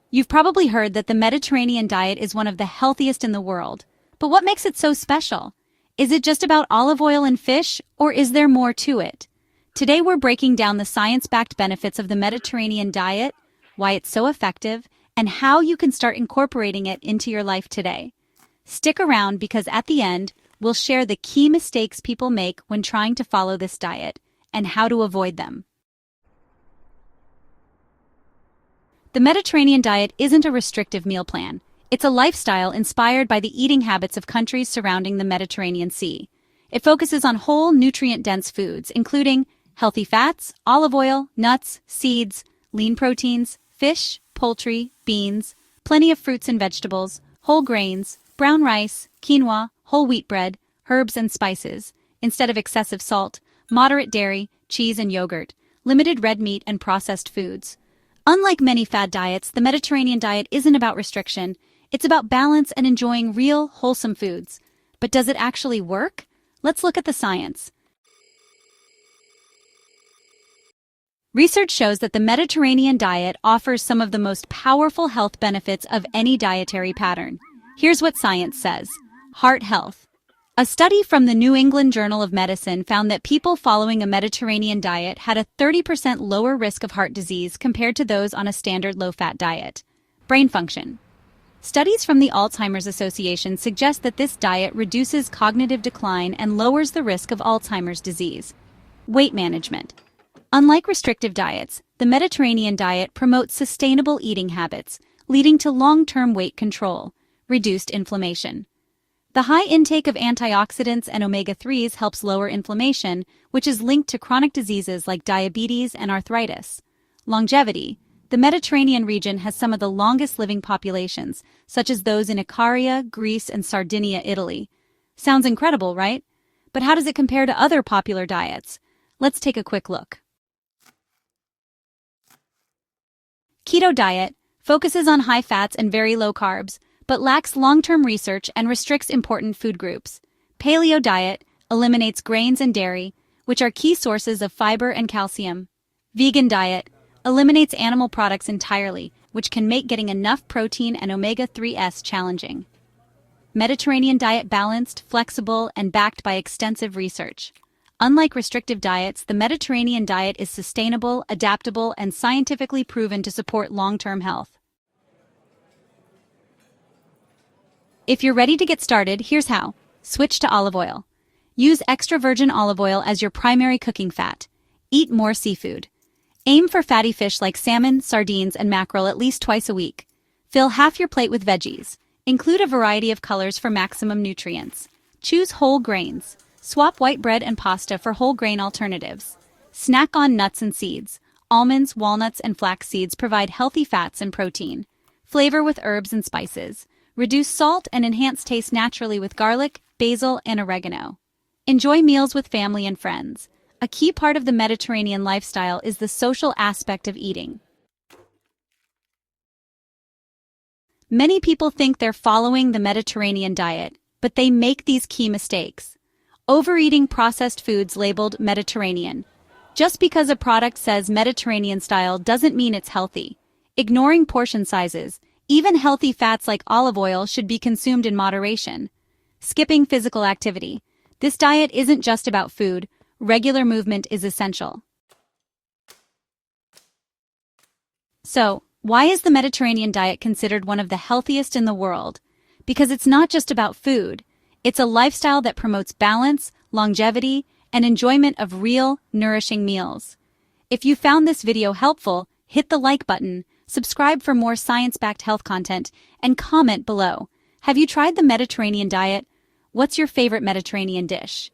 You've probably heard that the Mediterranean diet is one of the healthiest in the world. But what makes it so special? Is it just about olive oil and fish, or is there more to it? Today we're breaking down the science-backed benefits of the Mediterranean diet, why it's so effective, and how you can start incorporating it into your life today. Stick around because at the end, we'll share the key mistakes people make when trying to follow this diet, and how to avoid them. The Mediterranean diet isn't a restrictive meal plan. It's a lifestyle inspired by the eating habits of countries surrounding the Mediterranean Sea. It focuses on whole, nutrient-dense foods, including healthy fats, olive oil, nuts, seeds, lean proteins, fish, poultry, beans, plenty of fruits and vegetables, whole grains, brown rice, quinoa, whole wheat bread, herbs and spices, instead of excessive salt, moderate dairy, cheese and yogurt, limited red meat and processed foods. Unlike many fad diets, the Mediterranean diet isn't about restriction. It's about balance and enjoying real, wholesome foods. But does it actually work? Let's look at the science. Research shows that the Mediterranean diet offers some of the most powerful health benefits of any dietary pattern. Here's what science says. Heart health. A study from the New England Journal of Medicine found that people following a Mediterranean diet had a 30% lower risk of heart disease compared to those on a standard low-fat diet. Brain function. Studies from the Alzheimer's Association suggest that this diet reduces cognitive decline and lowers the risk of Alzheimer's disease. Weight management. Unlike restrictive diets, the Mediterranean diet promotes sustainable eating habits, leading to long-term weight control, reduced inflammation. The high intake of antioxidants and omega-3s helps lower inflammation, which is linked to chronic diseases like diabetes and arthritis. Longevity. The Mediterranean region has some of the longest living populations, such as those in Icaria, Greece, and Sardinia, Italy. Sounds incredible, right? But how does it compare to other popular diets? Let's take a quick look. Keto diet focuses on high fats and very low carbs, but lacks long-term research and restricts important food groups. Paleo diet eliminates grains and dairy, which are key sources of fiber and calcium. Vegan diet eliminates animal products entirely, which can make getting enough protein and omega-3s challenging. Mediterranean diet balanced, flexible, and backed by extensive research. Unlike restrictive diets, the Mediterranean diet is sustainable, adaptable, and scientifically proven to support long-term health. If you're ready to get started, here's how. Switch to olive oil. Use extra virgin olive oil as your primary cooking fat. Eat more seafood. Aim for fatty fish like salmon, sardines, and mackerel at least twice a week. Fill half your plate with veggies. Include a variety of colors for maximum nutrients. Choose whole grains. Swap white bread and pasta for whole grain alternatives. Snack on nuts and seeds. Almonds, walnuts, and flax seeds provide healthy fats and protein. Flavor with herbs and spices. Reduce salt and enhance taste naturally with garlic, basil, and oregano. Enjoy meals with family and friends. A key part of the Mediterranean lifestyle is the social aspect of eating. Many people think they're following the Mediterranean diet, but they make these key mistakes. Overeating processed foods labeled Mediterranean. Just because a product says Mediterranean style doesn't mean it's healthy. Ignoring portion sizes. Even healthy fats like olive oil should be consumed in moderation. Skipping physical activity. This diet isn't just about food. Regular movement is essential. So, why is the Mediterranean diet considered one of the healthiest in the world? Because it's not just about food. It's a lifestyle that promotes balance, longevity, and enjoyment of real, nourishing meals. If you found this video helpful, hit the like button, subscribe for more science-backed health content, and comment below. Have you tried the Mediterranean diet? What's your favorite Mediterranean dish?